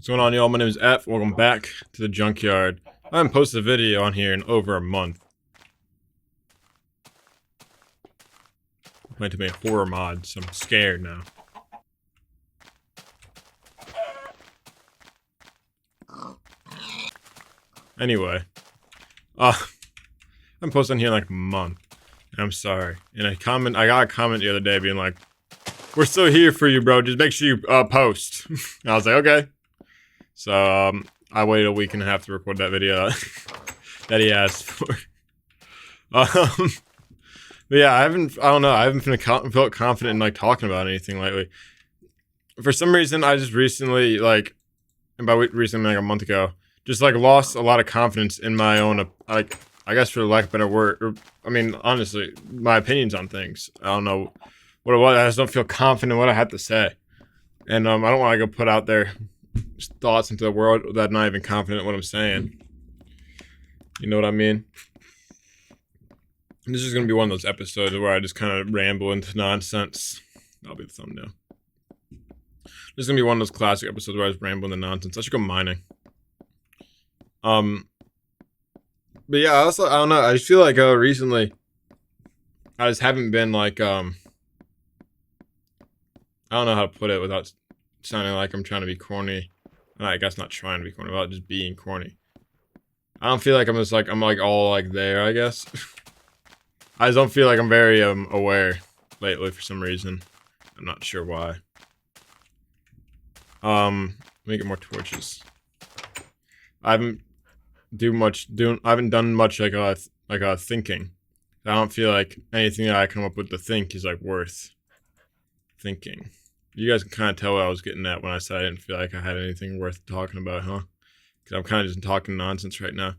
What's going on, y'all? My name is F. Welcome back to the junkyard. I haven't posted a video on here in over a month. I'm playing too many horror mods, so I'm scared now. Anyway, I haven't posted on here in like a month. And I'm sorry. And I got a comment the other day being like, "We're still here for you, bro. Just make sure you post." And I was like, okay. So I waited a week and a half to record that video that he asked for. But yeah, I haven't felt confident in like talking about anything lately. For some reason, I just recently, like, and by recently, like a month ago, just like lost a lot of confidence in my own, like, I guess for lack of a better word, or, I mean, honestly, my opinions on things. I don't know what it was. I just don't feel confident in what I have to say. And I don't want to go put out there thoughts into the world that I'm not even confident in what I'm saying. You know what I mean? And this is going to be one of those episodes where I just kind of ramble into nonsense. That'll be the thumbnail. This is going to be one of those classic episodes where I just ramble into nonsense. I should go mining. But yeah, I don't know. I just feel like recently I just haven't been like I don't know how to put it without sounding like I'm trying to be corny. I guess not trying to be corny, but just being corny. I don't feel like I'm all like there, I guess. I just don't feel like I'm very aware lately for some reason. I'm not sure why. Let me get more torches. I haven't done much thinking. I don't feel like anything that I come up with to think is like worth thinking. You guys can kind of tell what I was getting at when I said I didn't feel like I had anything worth talking about, huh? Because I'm kind of just talking nonsense right now.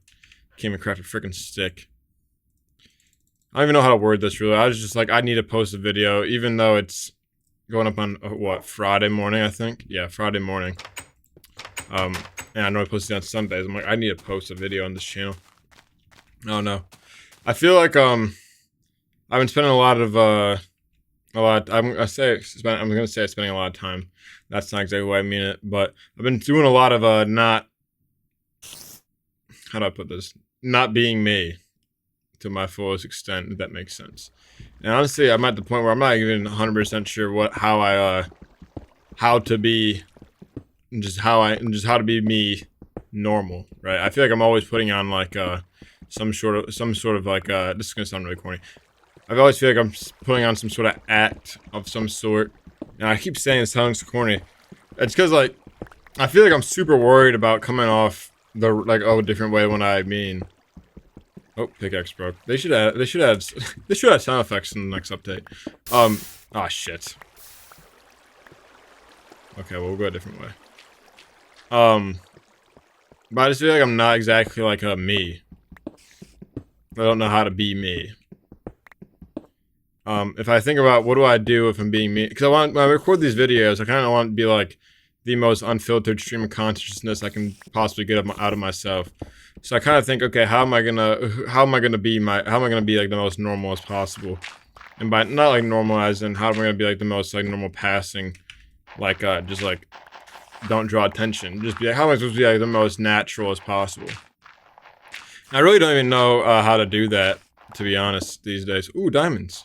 Can't even craft a freaking stick. I don't even know how to word this really. I was just like, I need to post a video, even though it's going up on Friday morning, I think. Yeah, Friday morning. And I know I post it on Sundays. I'm like, I need to post a video on this channel. I don't know. I feel like I've been spending I'm gonna say I'm spending a lot of time. That's not exactly the way I mean it, but I've been doing a lot of not, how do I put this? Not being me to my fullest extent, if that makes sense. And honestly, I'm at the point where I'm not even 100% sure how to be me normal, right? I feel like I'm always putting on like some sort of like this is gonna sound really corny. I always feel like I'm putting on some sort of act of some sort. And I keep saying it sounds corny. It's because like I feel like I'm super worried about coming off a different way when I mean. Oh, pickaxe broke. They should add sound effects in the next update. Oh shit. Okay, well, we'll go a different way. But I just feel like I'm not exactly like a me. I don't know how to be me. If I think about what do I do if I'm being me, because when I record these videos, I kind of want to be like the most unfiltered stream of consciousness I can possibly get out of myself. So I kind of think, okay, how am I gonna be like the most normal as possible? And by not like normalizing, how am I gonna be like the most like normal passing, like just like don't draw attention, just be like, how am I supposed to be like the most natural as possible? I really don't even know how to do that, to be honest, these days. Ooh, diamonds.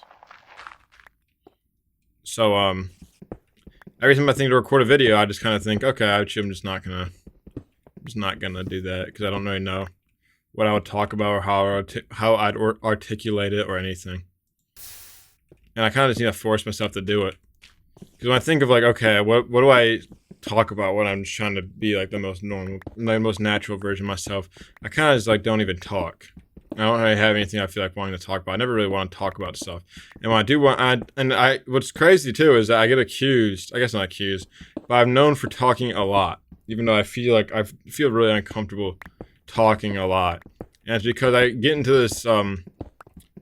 So, every time I think to record a video, I just kind of think, okay, I'm just not gonna do that, because I don't really know what I would talk about or how I'd articulate it or anything. And I kind of just need to force myself to do it. Because when I think of like, okay, what do I talk about when I'm just trying to be like the most normal, the most natural version of myself, I kind of just like don't even talk. I don't really have anything I feel like wanting to talk about. I never really want to talk about stuff. And when I do what's crazy too is that I get accused, I guess not accused, but I'm known for talking a lot. Even though I feel really uncomfortable talking a lot. And it's because I get into this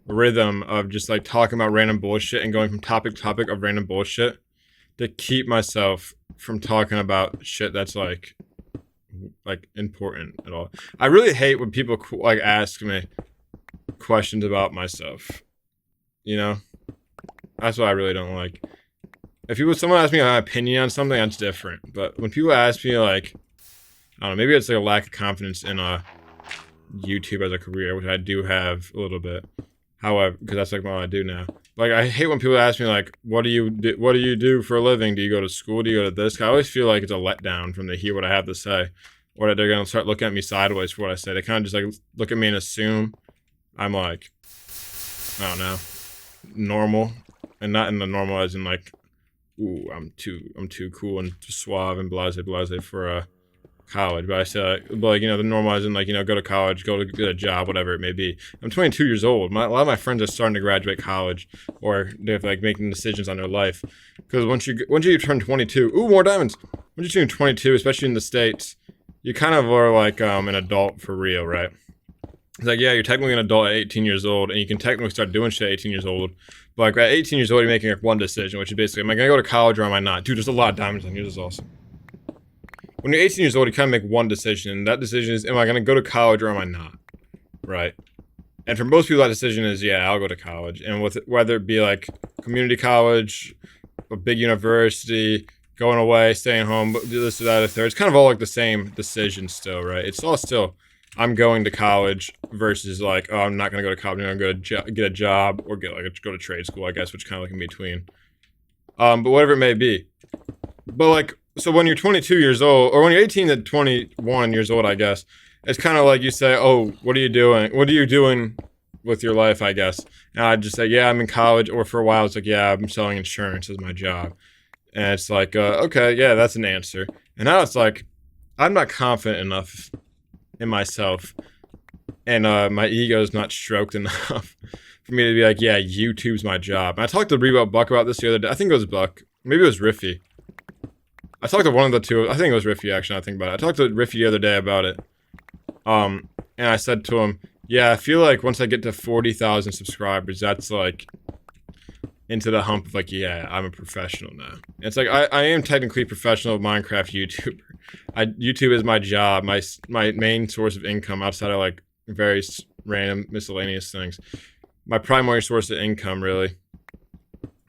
rhythm of just like talking about random bullshit and going from topic to topic of random bullshit to keep myself from talking about shit that's like important at all. I really hate when people like ask me questions about myself. You know? That's what I really don't like. If someone asks me my opinion on something, that's different. But when people ask me like, I don't know, maybe it's like a lack of confidence in YouTube as a career, which I do have a little bit. However, because that's like what I do now. Like, I hate when people ask me like, what do you do for a living? Do you go to school? Do you go to this? I always feel like it's a letdown from they hear what I have to say, or that they're gonna start looking at me sideways for what I say. They kind of just like look at me and assume I'm like, I don't know, normal, and not in the normal as in like, ooh, I'm too cool and suave and blase for college. But I say like, you know, the normal as in like, you know, go to college, go to get a job, whatever it may be. I'm 22 years old. A lot of my friends are starting to graduate college, or they're like making decisions on their life. Because once you turn 22, ooh, more diamonds. Once you turn 22, especially in the States, you kind of are like an adult for real, right? It's like, yeah, you're technically an adult at 18 years old, and you can technically start doing shit at 18 years old. But like at 18 years old, you're making like one decision, which is basically, am I gonna go to college or am I not? Dude, there's a lot of diamonds on here. This is awesome. When you're 18 years old, you kind of make one decision, and that decision is, am I gonna go to college or am I not? Right? And for most people, that decision is, yeah, I'll go to college. And with whether it be like community college, a big university, going away, staying home, do this or that or third, it's kind of all like the same decision still, right? It's all still, I'm going to college versus like, oh, I'm not gonna go to college. I'm gonna get a job or go to trade school, I guess, which is kind of like in between. But whatever it may be. But like, so when you're 22 years old, or when you're 18 to 21 years old, I guess, it's kind of like you say, oh, what are you doing? What are you doing with your life, I guess? And I'd just say, yeah, I'm in college. Or for a while, it's like, yeah, I'm selling insurance as my job. And it's like, okay, yeah, that's an answer. And now it's like, I'm not confident enough in myself, and my ego is not stroked enough for me to be like, yeah, YouTube's my job. And I talked to Rebo Buck about this the other day. I think it was Buck. Maybe it was Riffy. I talked to one of the two. I think it was Riffy, actually, I think about it. I talked to Riffy the other day about it. And I said to him, yeah, I feel like once I get to 40,000 subscribers, that's like into the hump of like, yeah, I'm a professional now. And it's like, I am technically a professional Minecraft YouTuber. YouTube is my job, my main source of income outside of like various random miscellaneous things. My primary source of income, really.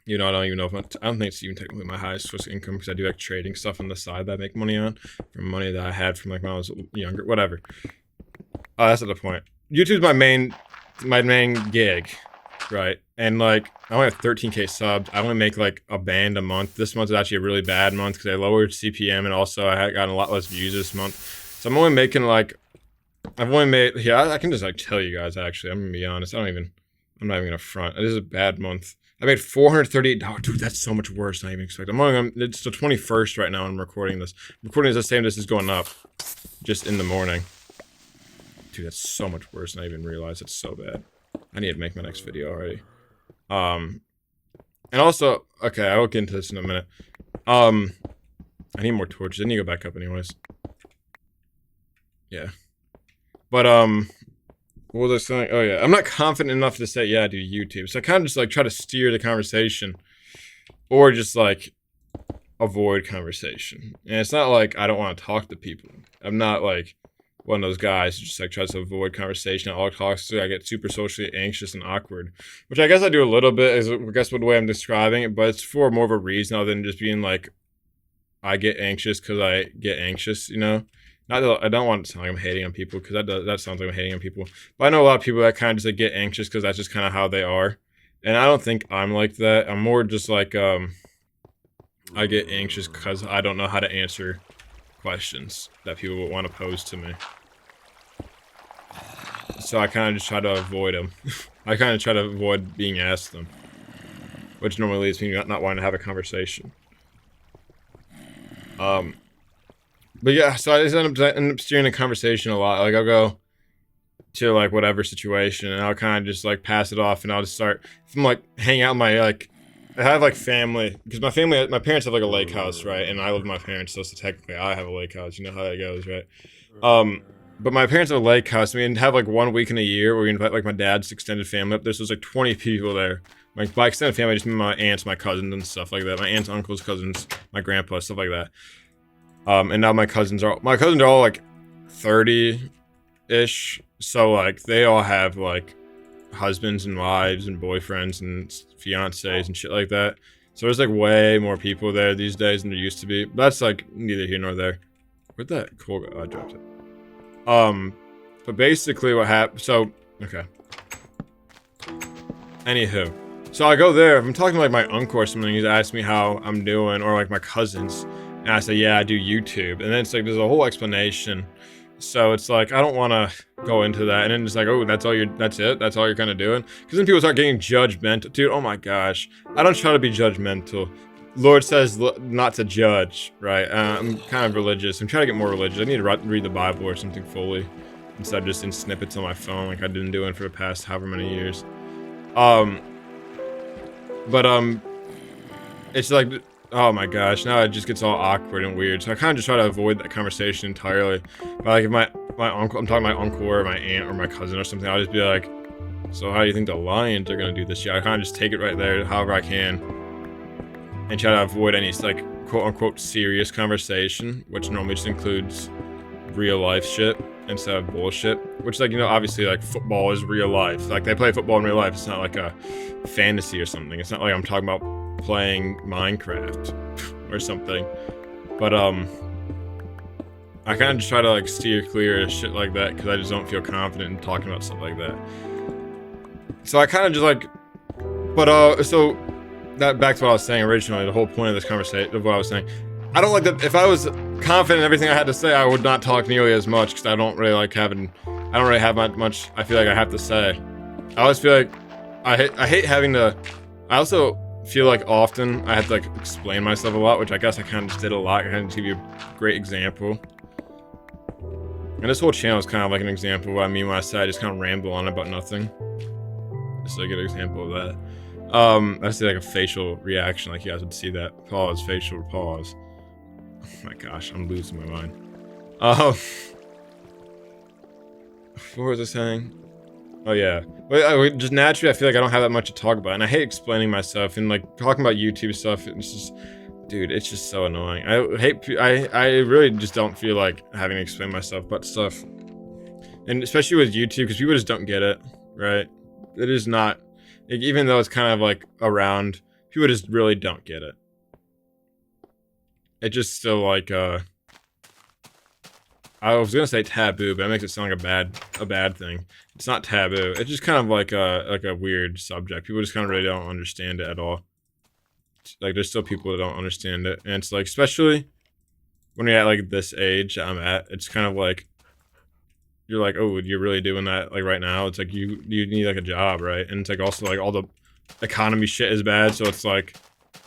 You know, I don't even know if I don't think it's even technically my highest source of income, because I do like trading stuff on the side that I make money on from money that I had from like when I was younger, whatever. That's not the point. YouTube's my main gig, right? And like, I only have 13k subs. I only make like a band a month. This month is actually a really bad month because I lowered CPM, and also I had gotten a lot less views this month. So I'm only making like, I've only made, yeah, I can just like tell you guys, actually, I'm gonna be honest. I'm not even gonna front. This is a bad month. I made $438. Dude, that's so much worse than I even expected. It's the 21st right now, and I'm recording this. I'm recording this the same this is going up, just in the morning. Dude, that's so much worse than I even realized. It's so bad. I need to make my next video already. And also, okay, I will get into this in a minute. I need more torches. I need to go back up anyways. Yeah. But, what was I saying? Oh yeah, I'm not confident enough to say, yeah, I do YouTube. So I kind of just like try to steer the conversation, or just like avoid conversation. And it's not like I don't want to talk to people. I'm not like one of those guys who just like tries to avoid conversation at all costs. So I get super socially anxious and awkward, which I guess I do a little bit, is I guess the way I'm describing it, but it's for more of a reason other than just being like, I get anxious because I get anxious, you know? Not that I don't want to sound like I'm hating on people, because that sounds like I'm hating on people. But I know a lot of people that kind of just like get anxious because that's just kind of how they are. And I don't think I'm like that. I'm more just like, I get anxious because I don't know how to answer questions that people would want to pose to me. So I kind of just try to avoid them. I kind of try to avoid being asked them, which normally leads me to not wanting to have a conversation. But yeah, so I just end up steering the conversation a lot. Like, I'll go to like whatever situation, and I'll kind of just like pass it off, and I'll just start, if I'm like hanging out with my, like, I have like family, because my parents have like a lake house, right? And I live with my parents, so technically I have a lake house. You know how that goes, right? But my parents have a lake house. We have like 1 week in a year where we invite like my dad's extended family up there. So there's like 20 people there. Like, by extended family, I just mean my aunts, my cousins, and stuff like that. My aunts, uncles, cousins, my grandpa, stuff like that. And now my cousins are all like 30-ish. So like they all have like husbands and wives and boyfriends and fiancés and shit like that. So there's like way more people there these days than there used to be. But that's like neither here nor there. Where'd that coal go? Oh, I dropped it. But basically what happened, so, okay. Anywho. So I go there, I'm talking to like my uncle or something, he's asked me how I'm doing, or like my cousins. And I say, yeah, I do YouTube. And then it's like, there's a whole explanation. So it's like, I don't want to go into that. And then it's like, oh, that's it? That's all you're kind of doing? Because then people start getting judgmental. Dude, oh my gosh. I don't try to be judgmental. Lord says not to judge, right? I'm kind of religious. I'm trying to get more religious. I need to read the Bible or something fully. Instead of just in snippets on my phone like I've been doing for the past however many years. It's like, oh my gosh, now it just gets all awkward and weird. So I kind of just try to avoid that conversation entirely. But like if my uncle, I'm talking to my uncle or my aunt or my cousin or something, I'll just be like, so how do you think the Lions are gonna do this year? I kind of just take it right there, however I can, and try to avoid any like quote unquote serious conversation, which normally just includes real life shit instead of bullshit. Which, like, you know, obviously like football is real life. Like they play football in real life. It's not like a fantasy or something. It's not like I'm talking about playing Minecraft or something. But I kind of just try to like steer clear of shit like that because I just don't feel confident in talking about stuff like that. So I kind of just like, but so that back to what I was saying originally. The whole point of this conversation, of what I was saying, I don't like that. If I was confident in everything I had to say, I would not talk nearly as much because I don't really like having. I don't really have much. I feel like I have to say. I always feel like I hate having to. I also feel like often I have to like explain myself a lot, which I guess I kind of just did a lot. I kind of give you a great example. And this whole channel is kind of like an example of what I mean when I say I just kind of ramble on about nothing. Just a good example of that. I say like a facial reaction, like you guys would see that. Pause, facial pause. Oh my gosh, I'm losing my mind. What was I saying? Oh yeah. Well, just naturally, I feel like I don't have that much to talk about, and I hate explaining myself and like talking about YouTube stuff. It's just, dude, it's just so annoying. I really just don't feel like having to explain myself about stuff, and especially with YouTube, because people just don't get it, right? It is not, like, even though it's kind of like around, people just really don't get it. It just still like I was gonna say taboo, but that makes it sound like a bad thing. It's not taboo. It's just kind of like a weird subject. People just kind of really don't understand it at all. Like there's still people that don't understand it, and it's like, especially when you're at like this age I'm at, it's kind of like you're like, oh, you're really doing that like right now? It's like you need like a job, right? And it's like also like all the economy shit is bad, so it's like,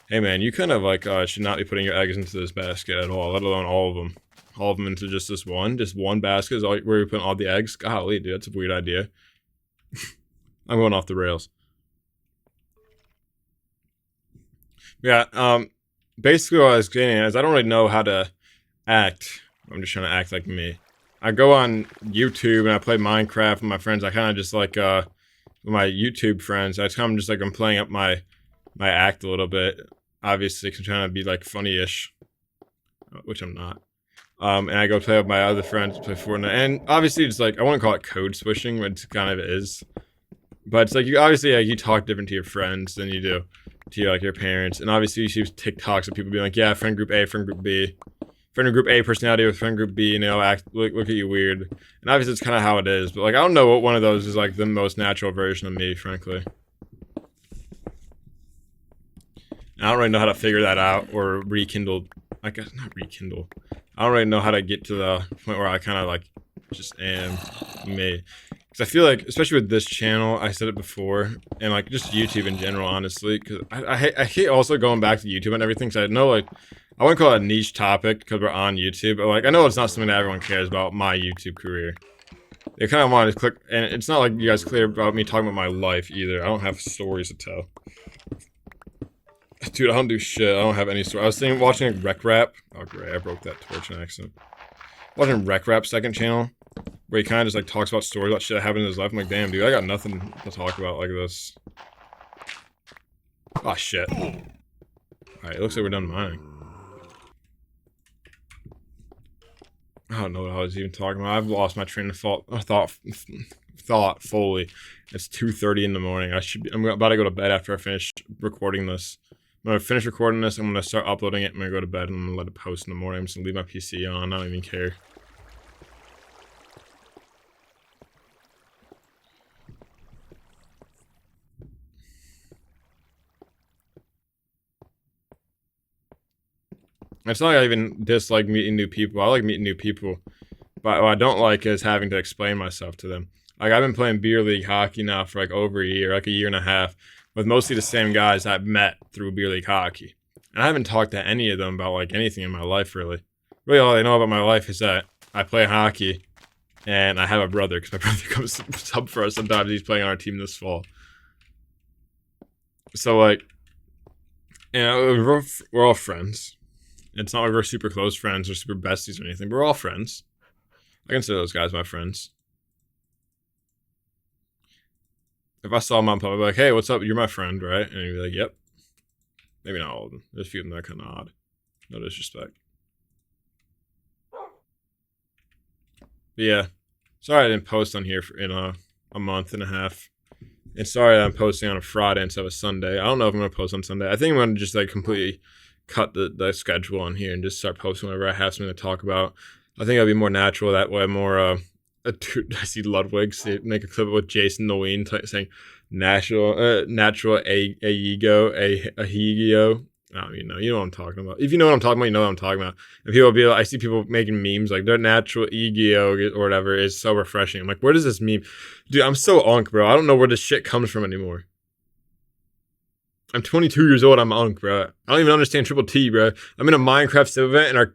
hey man, you kind of like should not be putting your eggs into this basket at all, let alone all of them. All of them into just one basket is all where you're putting all the eggs. Golly, dude, that's a weird idea. I'm going off the rails. Yeah, basically what I was getting at is I don't really know how to act. I'm just trying to act like me. I go on YouTube and I play Minecraft with my friends. I kind of just like, with my YouTube friends, I kind of just like, I'm playing up my act a little bit. Obviously, because I'm trying to be like funny-ish, which I'm not. And I go play with my other friends, play Fortnite, and obviously it's like, I wouldn't call it code switching, but it kind of is. But it's like, you obviously, like, you talk different to your friends than you do to like your parents, and obviously you see TikToks of people being like, yeah, friend group A, friend group B. Friend group A personality with friend group B, you know, look at you weird. And obviously it's kind of how it is, but like, I don't know what one of those is like the most natural version of me, frankly. I don't really know how to figure that out, or rekindle, I guess, not rekindle. I don't really know how to get to the point where I kind of like just am me. Because I feel like, especially with this channel, I said it before, and like just YouTube in general, honestly, because I hate also going back to YouTube and everything, because I know, like, I wouldn't call it a niche topic because we're on YouTube, but like, I know it's not something that everyone cares about, my YouTube career. They kind of want to click, and it's not like you guys care about me talking about my life either. I don't have stories to tell. Dude, I don't do shit. I don't have any story. I was watching like Rec Rap. Oh great, I broke that torch in accident. Watching Rec Rap second channel, where he kind of just like talks about stories about shit that happened in his life. I'm like, damn, dude, I got nothing to talk about like this. Oh shit. Alright, it looks like we're done mining. I don't know what I was even talking about. I've lost my train of thought fully. It's 2:30 in the morning. I'm about to go to bed after I finish recording this. I'm gonna finish recording this. I'm gonna start uploading it. I'm gonna go to bed and I'm gonna let it post in the morning. I'm just gonna leave my PC on. I don't even care. It's not like I even dislike meeting new people. I like meeting new people. But what I don't like is having to explain myself to them. Like, I've been playing beer league hockey now for like over a year, like a year and a half, with mostly the same guys I've met through beer league hockey. And I haven't talked to any of them about like anything in my life, really. Really, all they know about my life is that I play hockey and I have a brother, because my brother comes sub for us sometimes. He's playing on our team this fall. So, like, you know, we're all friends. It's not like we're super close friends or super besties or anything, but we're all friends. I consider those guys my friends. If I saw them on public, I'd be like, hey, what's up? You're my friend, right? And he'd be like, yep. Maybe not all of them. There's a few of them that are kind of odd. No disrespect. But yeah. Sorry I didn't post on here in a month and a half. And sorry that I'm posting on a Friday instead of a Sunday. I don't know if I'm going to post on Sunday. I think I'm going to just like completely cut the schedule on here and just start posting whenever I have something to talk about. I think it'll be more natural that way. More, I see Ludwig make a clip with Jason Noween saying natural ahegio. I don't even know. You know what I'm talking about. If you know what I'm talking about, you know what I'm talking about. And people will be like, I see people making memes like their natural ego or whatever is so refreshing. I'm like, where does this meme? Dude, I'm so unk, bro. I don't know where this shit comes from anymore. I'm 22 years old. I'm unk, bro. I don't even understand Triple T, bro. I'm in a Minecraft Civ event and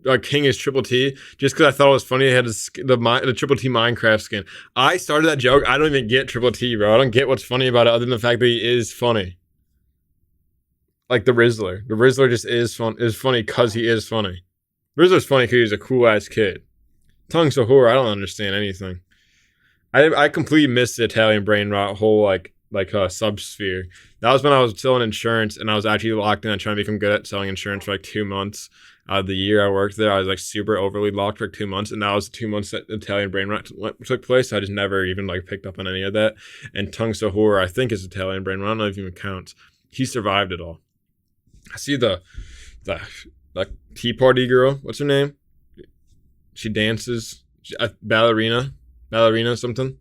our king is Triple T just because I thought it was funny. He had the Triple T Minecraft skin. I started that joke. I don't even get Triple T, bro. I don't get what's funny about it other than the fact that he is funny. Like the Rizzler. The Rizzler just is funny because he is funny. Rizzler's funny because he's a cool ass kid. Tongue's a whore. I don't understand anything. I completely missed the Italian brain rot whole like subsphere. That was when I was selling insurance and I was actually locked in on trying to become good at selling insurance for like 2 months. Out of the year I worked there, I was like super overly locked for like 2 months, and that was the 2 months that Italian brain rot took place. I just never even like picked up on any of that. And Tongue Sahur, I think, is Italian brain rot. I don't know if it even counts. He survived it all. I see the Tea Party girl. What's her name? She dances. Ballerina something.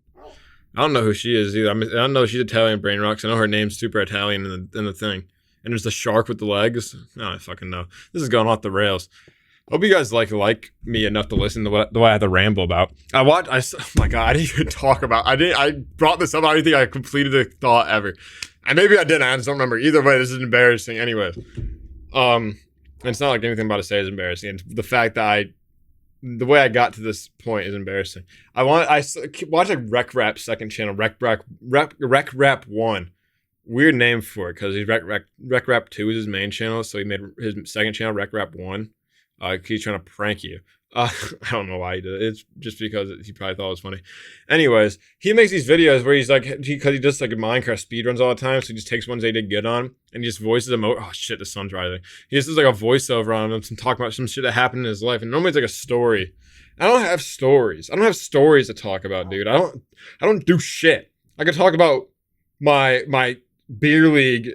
I don't know who she is either. I don't know if she's Italian brain rot. I know her name's super Italian in the thing. And there's the shark with the legs. Oh, I fucking know. This is going off the rails. Hope you guys like me enough to listen to the way I have to ramble about. Oh my god, I didn't even talk about. I brought this up. I don't think I completed a thought ever. And maybe I didn't. I just don't remember. Either way, this is embarrassing. Anyways, it's not like anything I'm about to say is embarrassing. And the fact that the way I got to this point is embarrassing. I watched like Rec Rap second channel, Rec Rap 1. Weird name for it because he's Rec Rap 2 is his main channel, so he made his second channel Rec Rap 1. He's trying to prank you. I don't know why he did it. It's just because he probably thought it was funny. Anyways, he makes these videos where he's like, because he does like Minecraft speedruns all the time, so he just takes ones they did good on and he just voices them over. Oh shit, the sun's rising. He just does like a voiceover on them and talk about some shit that happened in his life. And normally it's like a story. I don't have stories. I don't have stories to talk about, dude. I don't do shit. I could talk about my beer league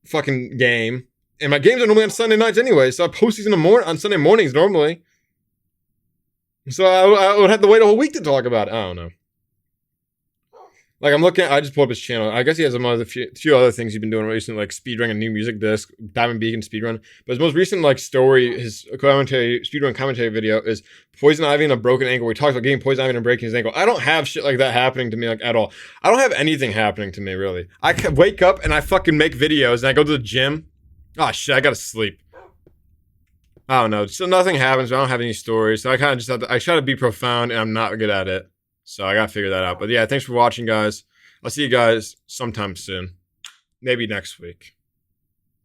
fucking game. And my games are normally on Sunday nights anyway, so I post these on Sunday mornings normally. So I would have to wait a whole week to talk about it. I don't know. Like, I just pulled up his channel. I guess he has some other few other things he's been doing recently, like speedrunning a new music disc, Diamond Beacon speedrun. But his most recent like story, his speedrun commentary video is Poison Ivy and a broken ankle, where he talks about getting poison ivy and breaking his ankle. I don't have shit like that happening to me like at all. I don't have anything happening to me really. I wake up and I fucking make videos and I go to the gym. Oh shit, I gotta sleep. I don't know. So nothing happens. I don't have any stories. So I kind of just I try to be profound and I'm not good at it. So I gotta figure that out. But yeah, thanks for watching, guys. I'll see you guys sometime soon. Maybe next week.